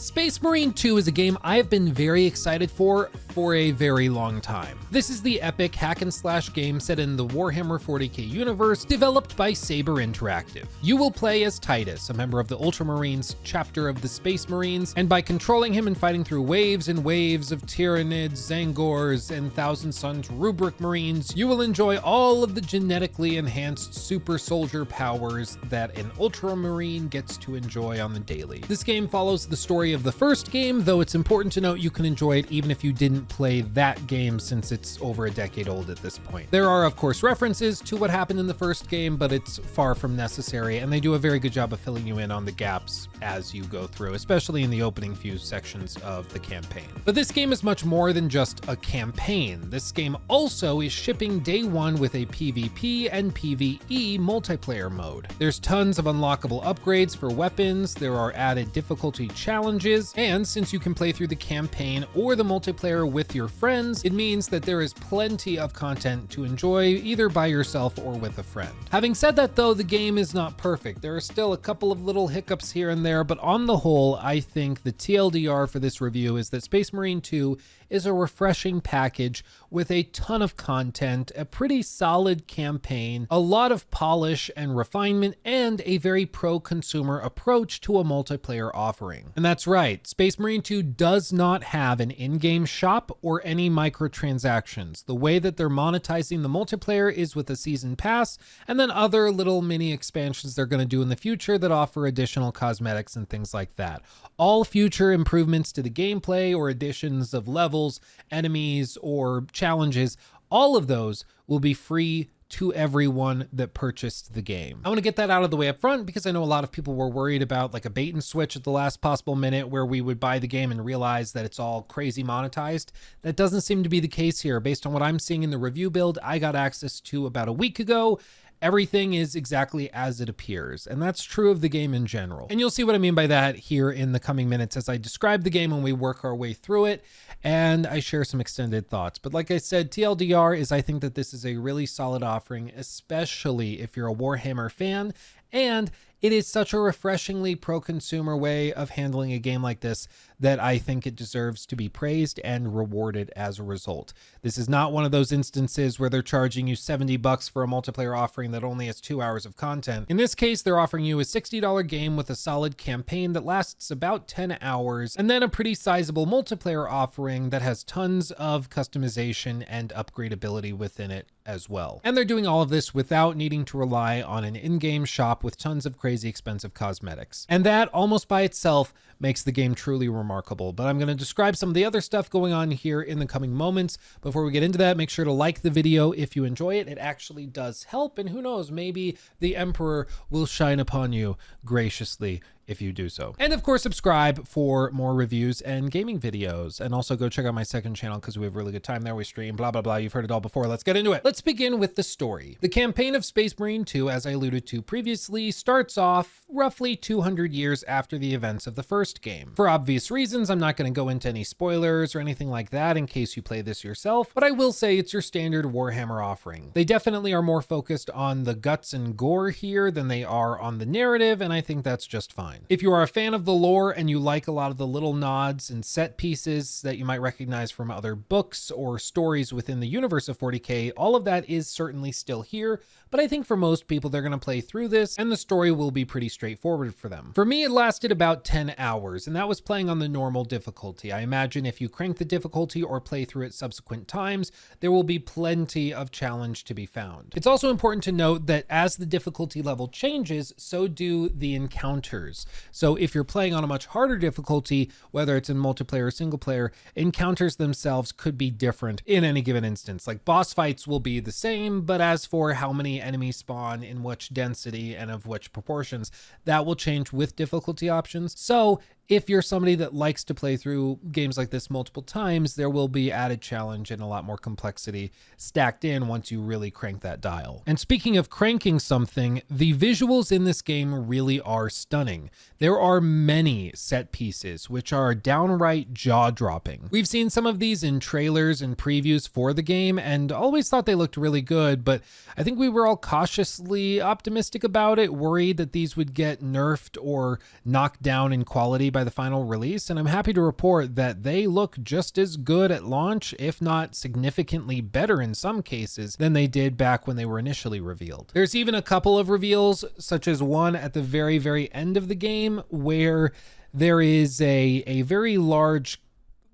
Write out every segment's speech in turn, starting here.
Space Marine 2 is a game I have been very excited for a very long time. This is the epic hack and slash game set in the Warhammer 40k universe, developed by Saber Interactive. You will play as Titus, a member of the Ultramarines chapter of the Space Marines, and by controlling him and fighting through waves and waves of Tyranids, Zangors, and Thousand Sons rubric Marines, you will enjoy all of the genetically enhanced super soldier powers that an Ultramarine gets to enjoy on the daily. This game follows the story of the first game, though it's important to note you can enjoy it even if you didn't play that game, since it's over a decade old at this point. There are of course references to what happened in the first game, but it's far from necessary, and they do a very good job of filling you in on the gaps as you go through, especially in the opening few sections of the campaign. But this game is much more than just a campaign. This game also is shipping day one with a PvP and PvE multiplayer mode. There's tons of unlockable upgrades for weapons, there are added difficulty challenges, and since you can play through the campaign or the multiplayer with your friends, it means that there is plenty of content to enjoy either by yourself or with a friend. Having said that though, the game is not perfect. There are still a couple of little hiccups here and there, but on the whole, I think the TLDR for this review is that Space Marine 2 is a refreshing package with a ton of content, a pretty solid campaign, a lot of polish and refinement, and a very pro-consumer approach to a multiplayer offering. And that's right, Space Marine 2 does not have an in-game shop or any microtransactions. The way that they're monetizing the multiplayer is with a season pass, and then other little mini expansions they're going to do in the future that offer additional cosmetics and things like that. All future improvements to the gameplay or additions of levels, enemies, or challenges, all of those will be free to everyone that purchased the game. I want to get that out of the way up front because I know a lot of people were worried about like a bait and switch at the last possible minute where we would buy the game and realize that it's all crazy monetized. That doesn't seem to be the case here. Based on what I'm seeing in the review build I got access to about a week ago, everything is exactly as it appears, and that's true of the game in general. And you'll see what I mean by that here in the coming minutes as I describe the game and we work our way through it, and I share some extended thoughts. But like I said, TLDR is I think that this is a really solid offering, especially if you're a Warhammer fan, and it is such a refreshingly pro-consumer way of handling a game like this that I think it deserves to be praised and rewarded as a result. This is not one of those instances where they're charging you $70 for a multiplayer offering that only has 2 hours of content. In this case, they're offering you a $60 game with a solid campaign that lasts about 10 hours, and then a pretty sizable multiplayer offering that has tons of customization and upgradability within it as well. And they're doing all of this without needing to rely on an in-game shop with tons of crazy expensive cosmetics. And that almost by itself makes the game truly remarkable. But I'm going to describe some of the other stuff going on here in the coming moments. Before we get into that, make sure to like the video if you enjoy it. It actually does help, and who knows, maybe the Emperor will shine upon you graciously if you do so. And of course, subscribe for more reviews and gaming videos. And also go check out my second channel because we have a really good time there. We stream, blah, blah, blah. You've heard it all before. Let's get into it. Let's begin with the story. The campaign of Space Marine 2, as I alluded to previously, starts off roughly 200 years after the events of the first game. For obvious reasons, I'm not going to go into any spoilers or anything like that in case you play this yourself, but I will say it's your standard Warhammer offering. They definitely are more focused on the guts and gore here than they are on the narrative, and I think that's just fine. If you are a fan of the lore and you like a lot of the little nods and set pieces that you might recognize from other books or stories within the universe of 40k, all of that is certainly still here, but I think for most people they're going to play through this and the story will be pretty straightforward for them. For me, it lasted about 10 hours, and that was playing on the normal difficulty. I imagine if you crank the difficulty or play through it subsequent times, there will be plenty of challenge to be found. It's also important to note that as the difficulty level changes, so do the encounters. So if you're playing on a much harder difficulty, whether it's in multiplayer or single player, encounters themselves could be different in any given instance. Like boss fights will be the same, but as for how many enemies spawn in which density and of which proportions, that will change with difficulty options. So if you're somebody that likes to play through games like this multiple times, there will be added challenge and a lot more complexity stacked in once you really crank that dial. And speaking of cranking something, the visuals in this game really are stunning. There are many set pieces which are downright jaw-dropping. We've seen some of these in trailers and previews for the game and always thought they looked really good, but I think we were all cautiously optimistic about it, worried that these would get nerfed or knocked down in quality by the final release, and I'm happy to report that they look just as good at launch, if not significantly better in some cases, than they did back when they were initially revealed. There's even a couple of reveals, such as one at the very, very end of the game, where there is a very large,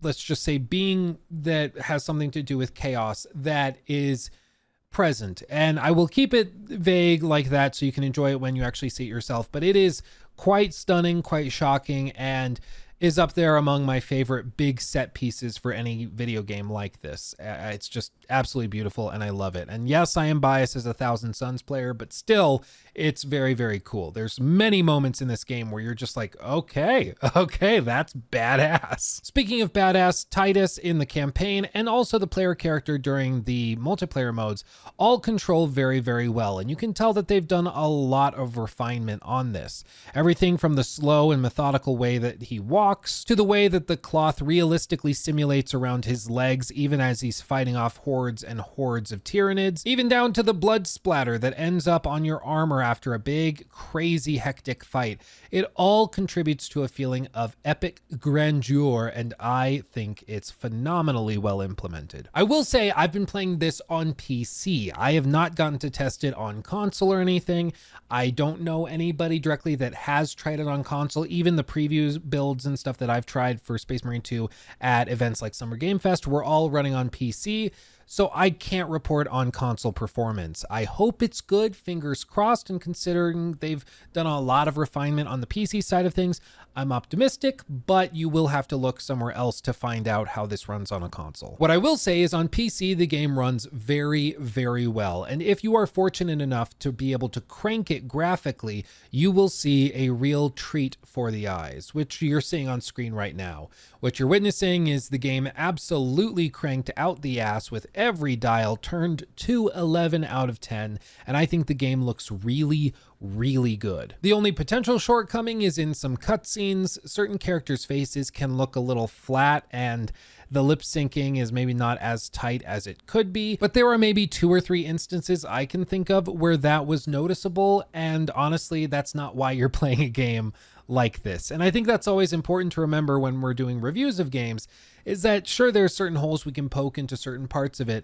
let's just say, being that has something to do with chaos that is present. And I will keep it vague like that so you can enjoy it when you actually see it yourself. But it is quite stunning, quite shocking, and is up there among my favorite big set pieces for any video game like this. It's just absolutely beautiful, and I love it. And yes, I am biased as a Thousand Suns player, but still, it's very, very cool. There's many moments in this game where you're just like, okay, that's badass. Speaking of badass, Titus in the campaign and also the player character during the multiplayer modes all control very, very well. And you can tell that they've done a lot of refinement on this. Everything from the slow and methodical way that he walks to the way that the cloth realistically simulates around his legs, even as he's fighting off hordes and hordes of Tyranids, even down to the blood splatter that ends up on your armor after a big, crazy, hectic fight. It all contributes to a feeling of epic grandeur, and I think it's phenomenally well implemented. I will say I've been playing this on PC. I have not gotten to test it on console or anything. I don't know anybody directly that has tried it on console. Even the previews builds and stuff that I've tried for Space Marine 2 at events like Summer Game Fest were all running on PC. So I can't report on console performance. I hope it's good, fingers crossed, and considering they've done a lot of refinement on the PC side of things, I'm optimistic, but you will have to look somewhere else to find out how this runs on a console. What I will say is on PC, the game runs very, very well. And if you are fortunate enough to be able to crank it graphically, you will see a real treat for the eyes, which you're seeing on screen right now. What you're witnessing is the game absolutely cranked out the ass with every dial turned to 11 out of 10. And I think the game looks really, really good. The only potential shortcoming is in some cutscenes. Certain characters' faces can look a little flat and the lip syncing is maybe not as tight as it could be, but there are maybe 2 or 3 instances I can think of where that was noticeable. And honestly, that's not why you're playing a game like this. And I think that's always important to remember when we're doing reviews of games, is that sure, there are certain holes we can poke into certain parts of it,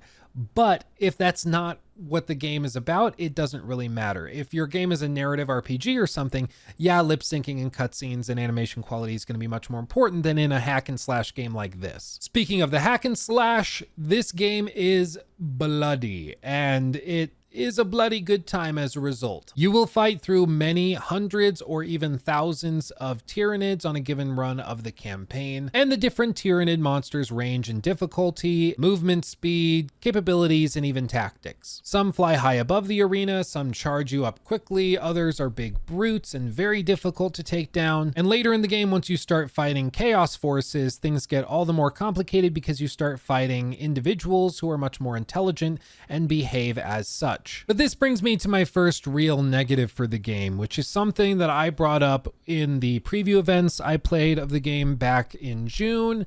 but if that's not what the game is about, it doesn't really matter. If your game is a narrative RPG or something, yeah, lip syncing and cutscenes and animation quality is going to be much more important than in a hack and slash game like this. Speaking of the hack and slash, this game is bloody, and it is a bloody good time as a result. You will fight through many hundreds or even thousands of Tyranids on a given run of the campaign, and the different Tyranid monsters range in difficulty, movement speed, capabilities, and even tactics. Some fly high above the arena, some charge you up quickly, others are big brutes and very difficult to take down. And later in the game, once you start fighting chaos forces, things get all the more complicated because you start fighting individuals who are much more intelligent and behave as such. But this brings me to my first real negative for the game, which is something that I brought up in the preview events I played of the game back in June,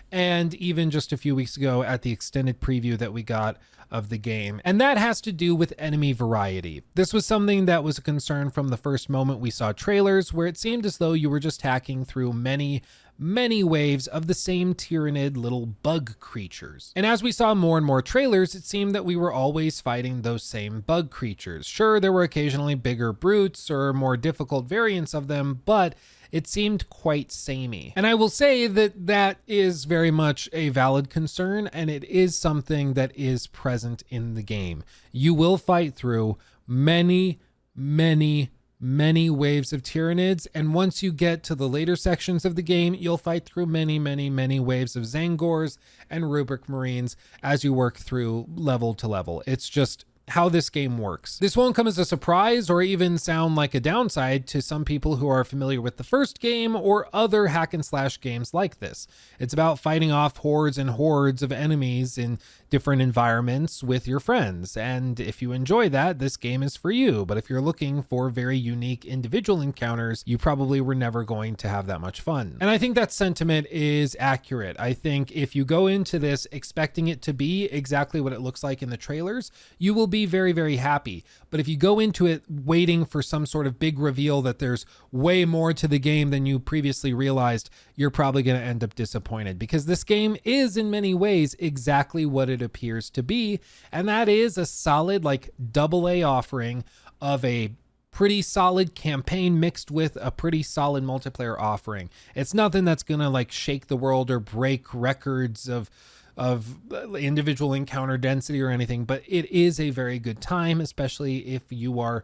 and even just a few weeks ago at the extended preview that we got of the game. And that has to do with enemy variety. This was something that was a concern from the first moment we saw trailers, where it seemed as though you were just hacking through many waves of the same Tyranid little bug creatures. And as we saw more and more trailers, it seemed that we were always fighting those same bug creatures. Sure, there were occasionally bigger brutes or more difficult variants of them, but it seemed quite samey. And I will say that that is very much a valid concern, and it is something that is present in the game. You will fight through many waves of Tyranids, and once you get to the later sections of the game, you'll fight through many waves of Zangors and Rubric Marines as you work through level to level. It's just how this game works. This won't come as a surprise or even sound like a downside to some people who are familiar with the first game or other hack and slash games like this. It's about fighting off hordes and hordes of enemies in different environments with your friends. And if you enjoy that, this game is for you. But if you're looking for very unique individual encounters, you probably were never going to have that much fun. And I think that sentiment is accurate. I think if you go into this expecting it to be exactly what it looks like in the trailers, you will be be very, very happy. But if you go into it waiting for some sort of big reveal that there's way more to the game than you previously realized, you're probably going to end up disappointed, because this game is in many ways exactly what it appears to be. And that is a solid like AA offering of a pretty solid campaign mixed with a pretty solid multiplayer offering. It's nothing that's gonna like shake the world or break records of individual encounter density or anything, but it is a very good time, especially if you are,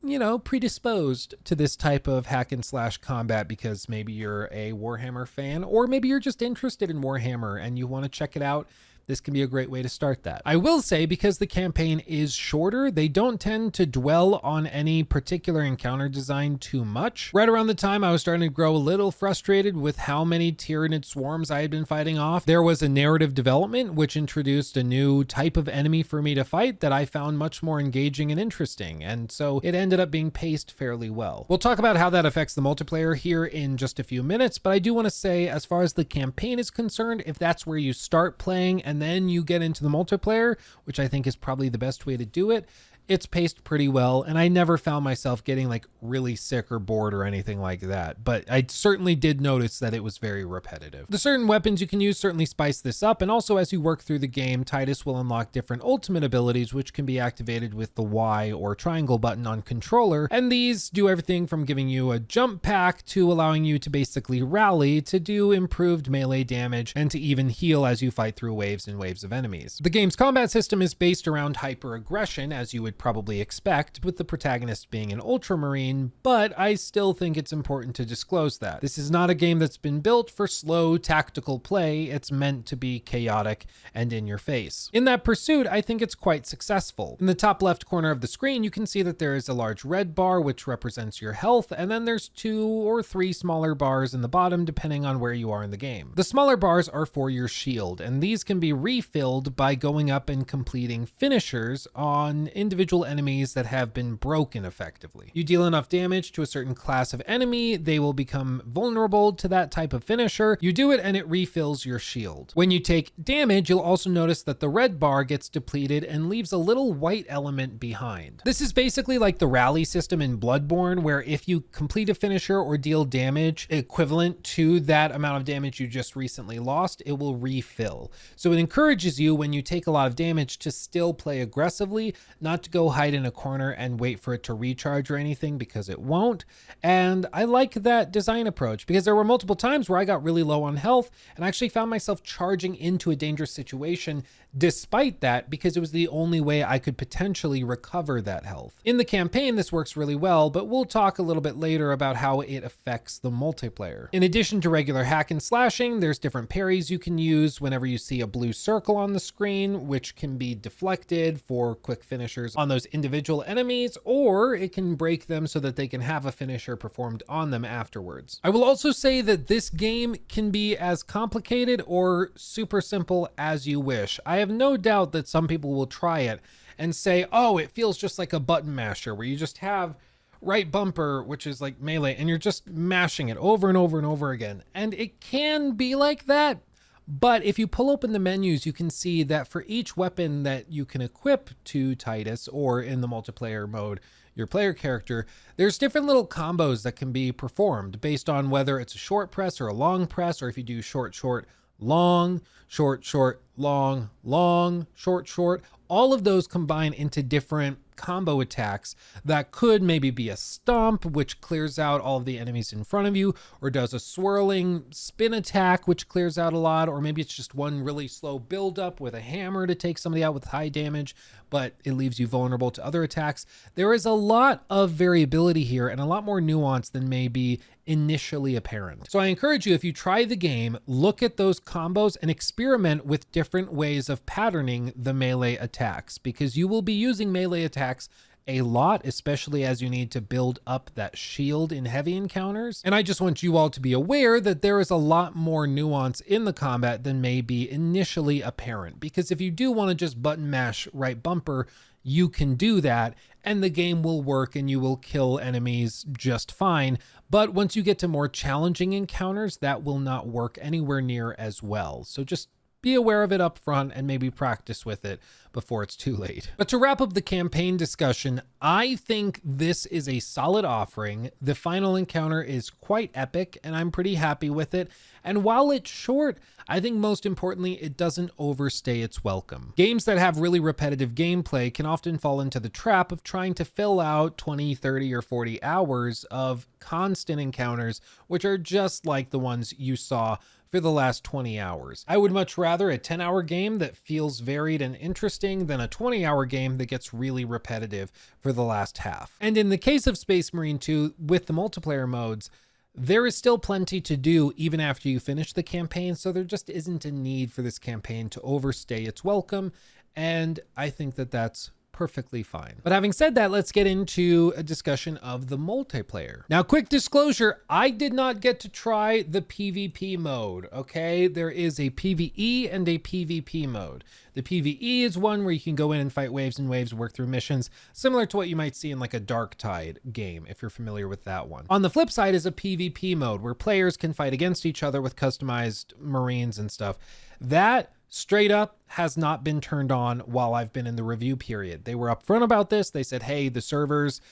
you know, predisposed to this type of hack and slash combat, because maybe you're a Warhammer fan, or maybe you're just interested in Warhammer and you want to check it out. This can be a great way to start that. I will say, because the campaign is shorter, they don't tend to dwell on any particular encounter design too much. Right around the time I was starting to grow a little frustrated with how many Tyranid swarms I had been fighting off, there was a narrative development which introduced a new type of enemy for me to fight that I found much more engaging and interesting, and so it ended up being paced fairly well. We'll talk about how that affects the multiplayer here in just a few minutes, but I do want to say, as far as the campaign is concerned, if that's where you start playing and then you get into the multiplayer, which I think is probably the best way to do it, it's paced pretty well, and I never found myself getting like really sick or bored or anything like that, but I certainly did notice that it was very repetitive. The certain weapons you can use certainly spice this up, and also as you work through the game, Titus will unlock different ultimate abilities which can be activated with the Y or triangle button on controller, and these do everything from giving you a jump pack to allowing you to basically rally to do improved melee damage and to even heal as you fight through waves and waves of enemies. The game's combat system is based around hyper-aggression, as you would probably expect, with the protagonist being an Ultramarine, but I still think it's important to disclose that this is not a game that's been built for slow tactical play. It's meant to be chaotic and in your face. In that pursuit, I think it's quite successful. In the top left corner of the screen, you can see that there is a large red bar which represents your health, and then there's 2 or 3 smaller bars in the bottom depending on where you are in the game. The smaller bars are for your shield, and these can be refilled by going up and completing finishers on individual enemies that have been broken effectively. You deal enough damage to a certain class of enemy, they will become vulnerable to that type of finisher. You do it and it refills your shield. When you take damage, you'll also notice that the red bar gets depleted and leaves a little white element behind. This is basically like the rally system in Bloodborne, where if you complete a finisher or deal damage equivalent to that amount of damage you just recently lost, it will refill. So it encourages you, when you take a lot of damage, to still play aggressively, not to go hide in a corner and wait for it to recharge or anything, because it won't. And I like that design approach, because there were multiple times where I got really low on health and I actually found myself charging into a dangerous situation despite that, because it was the only way I could potentially recover that health. In the campaign, this works really well, but we'll talk a little bit later about how it affects the multiplayer. In addition to regular hack and slashing, there's different parries you can use whenever you see a blue circle on the screen, which can be deflected for quick finishers on those individual enemies, or it can break them so that they can have a finisher performed on them afterwards. I will also say that this game can be as complicated or super simple as you wish. I have no doubt that some people will try it and say, oh, it feels just like a button masher, where you just have right bumper, which is like melee, and you're just mashing it over and over and over again. And it can be like that, but if you pull open the menus, you can see that for each weapon that you can equip to Titus, or in the multiplayer mode, your player character, there's different little combos that can be performed based on whether it's a short press or a long press, or if you do short, short, long, short, short, long, long, short, short. All of those combine into different combo attacks that could maybe be a stomp, which clears out all of the enemies in front of you, or does a swirling spin attack, which clears out a lot, or maybe it's just one really slow buildup with a hammer to take somebody out with high damage, but it leaves you vulnerable to other attacks. There is a lot of variability here and a lot more nuance than may be initially apparent. So I encourage you, if you try the game, look at those combos and experiment with different ways of patterning the melee attacks, because you will be using melee attacks a lot, especially as you need to build up that shield in heavy encounters. And I just want you all to be aware that there is a lot more nuance in the combat than may be initially apparent, because if you do want to just button mash right bumper, you can do that and the game will work and you will kill enemies just fine. But once you get to more challenging encounters, that will not work anywhere near as well. So just be aware of it up front and maybe practice with it before it's too late. But to wrap up the campaign discussion, I think this is a solid offering. The final encounter is quite epic and I'm pretty happy with it. And while it's short, I think most importantly, it doesn't overstay its welcome. Games that have really repetitive gameplay can often fall into the trap of trying to fill out 20, 30, or 40 hours of constant encounters, which are just like the ones you saw for the last 20 hours. I would much rather a 10-hour game that feels varied and interesting than a 20-hour game that gets really repetitive for the last half. And in the case of Space Marine 2, with the multiplayer modes, there is still plenty to do even after you finish the campaign, so there just isn't a need for this campaign to overstay its welcome, and I think that that's perfectly fine. But having said that, let's get into a discussion of the multiplayer. Now, quick disclosure, I did not get to try the PvP mode, okay? There is a PvE and a PvP mode. The PvE is one where you can go in and fight waves and waves, work through missions, similar to what you might see in like a Darktide game, if you're familiar with that one. On the flip side is a PvP mode where players can fight against each other with customized Marines and stuff. That straight up has not been turned on while I've been in the review period. They were upfront about this. They said, hey, the servers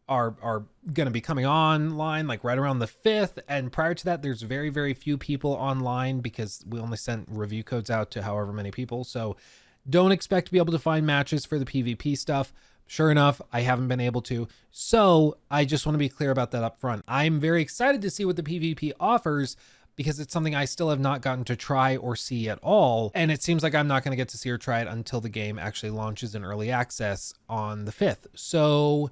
are going to be coming online like right around the 5th. And prior to that, there's very, very few people online because we only sent review codes out to however many people. So don't expect to be able to find matches for the PvP stuff. Sure enough, I haven't been able to. So I just want to be clear about that up front. I'm very excited to see what the PvP offers, because it's something I still have not gotten to try or see at all. And it seems like I'm not going to get to see or try it until the game actually launches in early access on the 5th. So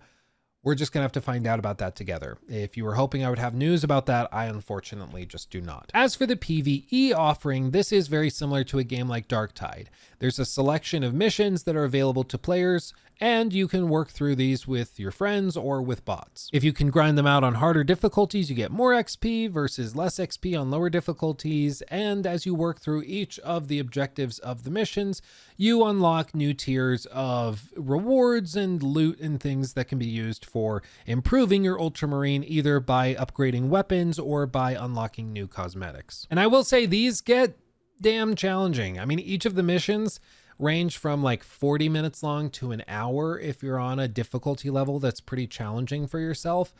we're just going to have to find out about that together. If you were hoping I would have news about that, I unfortunately just do not. As for the PvE offering, this is very similar to a game like Darktide. There's a selection of missions that are available to players, and you can work through these with your friends or with bots. If you can grind them out on harder difficulties, you get more XP versus less XP on lower difficulties. And as you work through each of the objectives of the missions, you unlock new tiers of rewards and loot and things that can be used for improving your Ultramarine, either by upgrading weapons or by unlocking new cosmetics. And I will say these get damn challenging. I mean, each of the missions range from like 40 minutes long to an hour if you're on a difficulty level that's pretty challenging for yourself.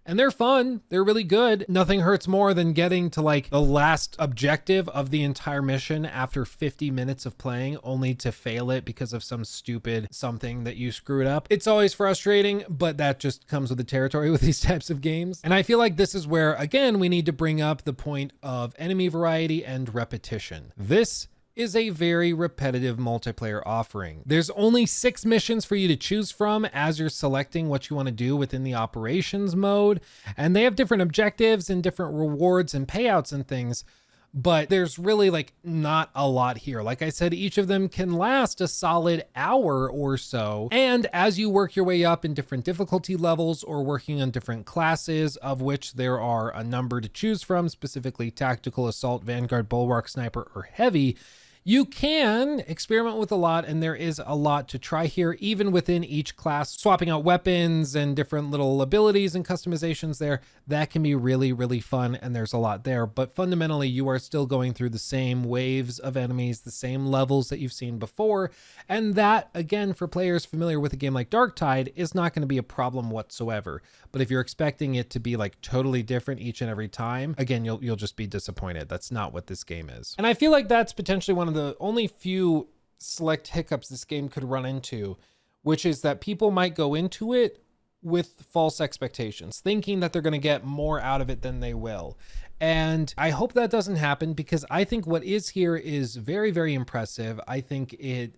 And they're fun. They're really good. Nothing hurts more than getting to like the last objective of the entire mission after 50 minutes of playing, only to fail it because of some stupid something that you screwed up. It's always frustrating, but that just comes with the territory with these types of games. And I feel like this is where, again, we need to bring up the point of enemy variety and repetition. This is a very repetitive multiplayer offering. There's only 6 missions for you to choose from as you're selecting what you want to do within the operations mode, and they have different objectives and different rewards and payouts and things, but there's really like not a lot here. Like I said, each of them can last a solid hour or so, and as you work your way up in different difficulty levels or working on different classes, of which there are a number to choose from, specifically tactical, assault, vanguard, bulwark, sniper, or heavy, you can experiment with a lot, and there is a lot to try here, even within each class. Swapping out weapons and different little abilities and customizations there, that can be really, really fun, and there's a lot there. But fundamentally, you are still going through the same waves of enemies, the same levels that you've seen before, and that, again, for players familiar with a game like Darktide, is not going to be a problem whatsoever. But if you're expecting it to be like totally different each and every time, again, you'll just be disappointed. That's not what this game is. And I feel like that's potentially one of the only few select hiccups this game could run into, which is that people might go into it with false expectations, thinking that they're going to get more out of it than they will. And I hope that doesn't happen, because I think what is here is very, very impressive. I think it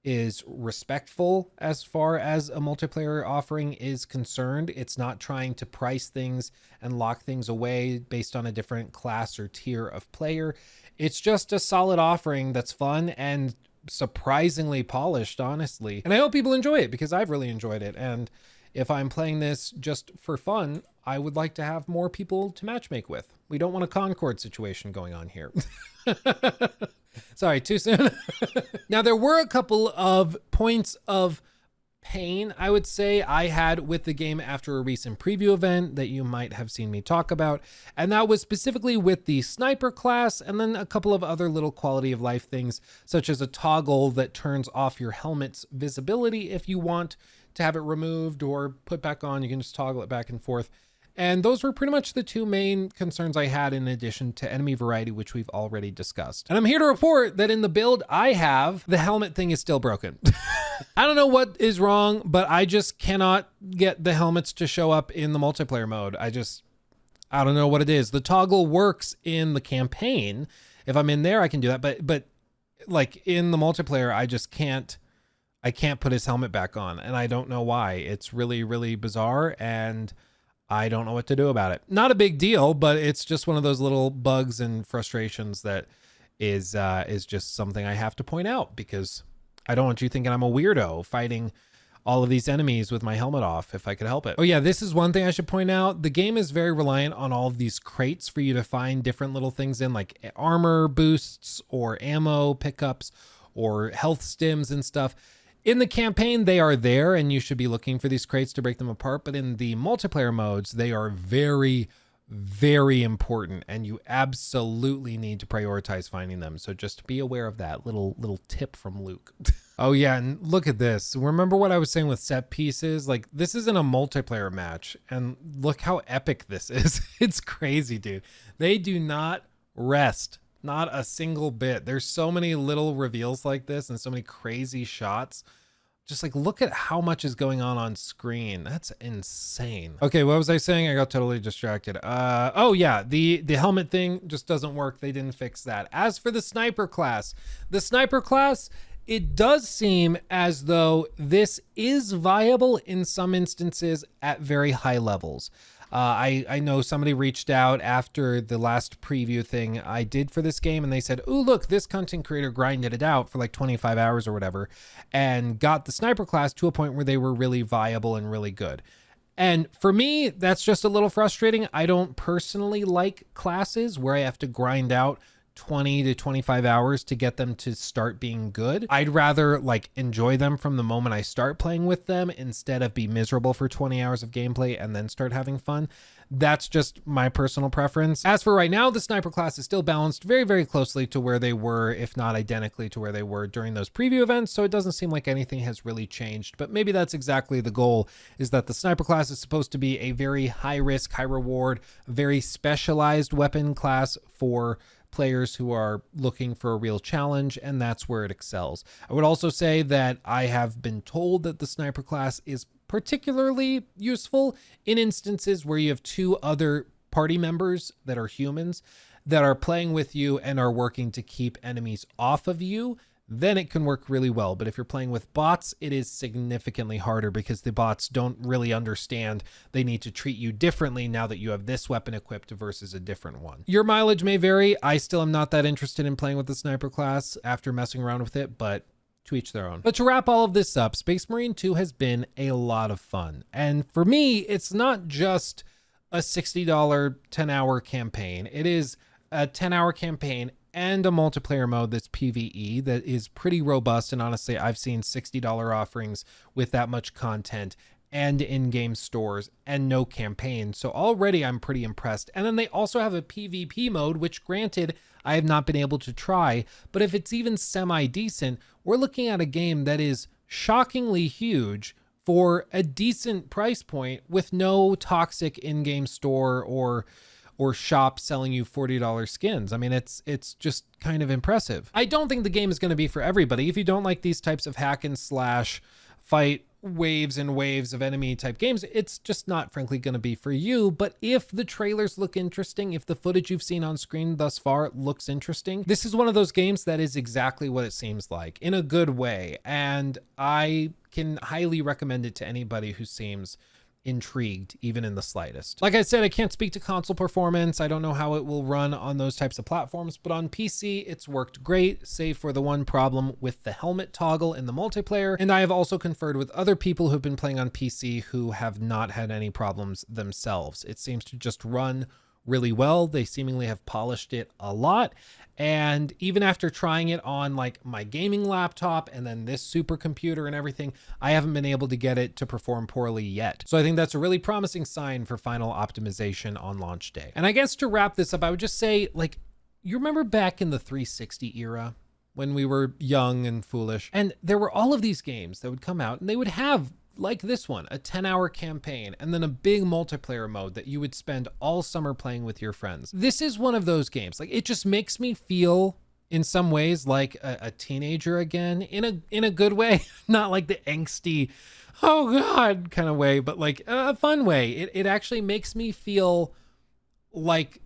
is respectful as far as a multiplayer offering is concerned. It's not trying to price things and lock things away based on a different class or tier of player. It's just a solid offering that's fun and surprisingly polished, honestly. And I hope people enjoy it, because I've really enjoyed it. And if I'm playing this just for fun, I would like to have more people to matchmake with. We don't want a Concord situation going on here. Sorry, too soon. Now, there were a couple of points of pain, I would say, I had with the game after a recent preview event that you might have seen me talk about. And that was specifically with the sniper class, and then a couple of other little quality of life things, such as a toggle that turns off your helmet's visibility if you want to have it removed or put back on. You can just toggle it back and forth. And those were pretty much the two main concerns I had, in addition to enemy variety, which we've already discussed. And I'm here to report that in the build I have, the helmet thing is still broken. I don't know what is wrong, but I just cannot get the helmets to show up in the multiplayer mode. I don't know what it is. The toggle works in the campaign. If I'm in there, I can do that. But like in the multiplayer, I can't put his helmet back on, and I don't know why. It's really, really bizarre, and I don't know what to do about it. Not a big deal, but it's just one of those little bugs and frustrations that is just something I have to point out, because I don't want you thinking I'm a weirdo fighting all of these enemies with my helmet off if I could help it. Oh yeah, this is one thing I should point out. The game is very reliant on all of these crates for you to find different little things in, like armor boosts or ammo pickups or health stims and stuff. In the campaign, they are there, and you should be looking for these crates to break them apart. But in the multiplayer modes, they are very, very important, and you absolutely need to prioritize finding them. So just be aware of that little tip from Luke. Oh yeah, and look at this. Remember what I was saying with set pieces? Like, this isn't a multiplayer match, and look how epic this is. It's crazy, dude. They do not rest. Not a single bit. There's so many little reveals like this and so many crazy shots. Just like, look at how much is going on screen. That's insane. Okay, what was I saying? I got totally distracted. Oh yeah, the helmet thing just doesn't work. They didn't fix that. As for the sniper class, it does seem as though this is viable in some instances at very high levels. I know somebody reached out after the last preview thing I did for this game, and they said, "Oh, look, this content creator grinded it out for like 25 hours or whatever and got the sniper class to a point where they were really viable and really good." And for me, that's just a little frustrating. I don't personally like classes where I have to grind out 20 to 25 hours to get them to start being good. I'd rather like enjoy them from the moment I start playing with them instead of be miserable for 20 hours of gameplay and then start having fun. That's just my personal preference. As for right now, the sniper class is still balanced very, very closely to where they were, if not identically to where they were during those preview events. So it doesn't seem like anything has really changed, but maybe that's exactly the goal, is that the sniper class is supposed to be a very high risk, high reward, very specialized weapon class for players who are looking for a real challenge, and that's where it excels. I would also say that I have been told that the sniper class is particularly useful in instances where you have two other party members that are humans that are playing with you and are working to keep enemies off of you. Then it can work really well. But if you're playing with bots, it is significantly harder because the bots don't really understand they need to treat you differently now that you have this weapon equipped versus a different one. Your mileage may vary. I still am not that interested in playing with the sniper class after messing around with it, but to each their own. But to wrap all of this up, Space Marine 2 has been a lot of fun. And for me, it's not just a $60 10-hour campaign. It is a 10-hour campaign and a multiplayer mode that's PvE that is pretty robust. And honestly, I've seen $60 offerings with that much content and in-game stores and no campaign. So already I'm pretty impressed. And then they also have a PvP mode, which granted, I have not been able to try, but if it's even semi-decent, we're looking at a game that is shockingly huge for a decent price point with no toxic in-game store or shop selling you $40 skins. I mean, it's just kind of impressive. I don't think the game is going to be for everybody. If you don't like these types of hack and slash fight waves and waves of enemy type games, it's just not frankly going to be for you. But if the trailers look interesting, if the footage you've seen on screen thus far looks interesting, this is one of those games that is exactly what it seems like in a good way. And I can highly recommend it to anybody who seems intrigued even in the slightest. Like I said, I can't speak to console performance. I don't know how it will run on those types of platforms, but on PC it's worked great, save for the one problem with the helmet toggle in the multiplayer. And I have also conferred with other people who've been playing on PC who have not had any problems themselves. It seems to just run really well. They seemingly have polished it a lot. And even after trying it on like my gaming laptop and then this supercomputer and everything, I haven't been able to get it to perform poorly yet. So I think that's a really promising sign for final optimization on launch day. And I guess to wrap this up, I would just say, like, you remember back in the 360 era when we were young and foolish, and there were all of these games that would come out and they would have, like this one, a 10-hour campaign and then a big multiplayer mode that you would spend all summer playing with your friends. This is one of those games. Like, it just makes me feel in some ways like a teenager again, in a good way, not like the angsty, oh God kind of way, but like a fun way. It actually makes me feel like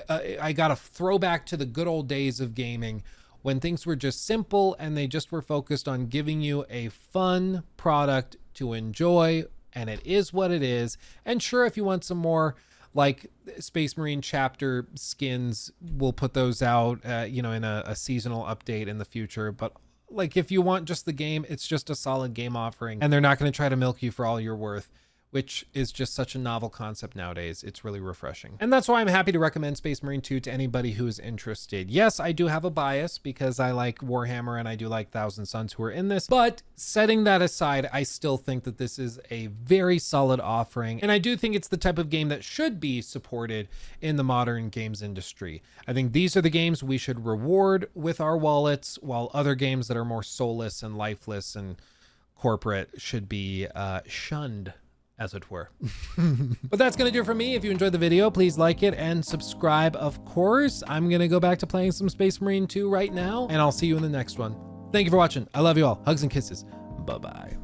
I got a throwback to the good old days of gaming, when things were just simple and they just were focused on giving you a fun product to enjoy, and it is what it is. And sure, if you want some more like Space Marine chapter skins, we'll put those out, in a seasonal update in the future. But like, if you want just the game, it's just a solid game offering, and they're not going to try to milk you for all you're worth, which is just such a novel concept nowadays. It's really refreshing. And that's why I'm happy to recommend Space Marine 2 to anybody who is interested. Yes, I do have a bias because I like Warhammer and I do like Thousand Sons who are in this, but setting that aside, I still think that this is a very solid offering. And I do think it's the type of game that should be supported in the modern games industry. I think these are the games we should reward with our wallets, while other games that are more soulless and lifeless and corporate should be shunned, as it were. But that's gonna do it for me. If you enjoyed the video, please like it and subscribe, of course. I'm gonna go back to playing some Space Marine 2 right now, and I'll see you in the next one. Thank you for watching. I love you all. Hugs and kisses. Bye-bye.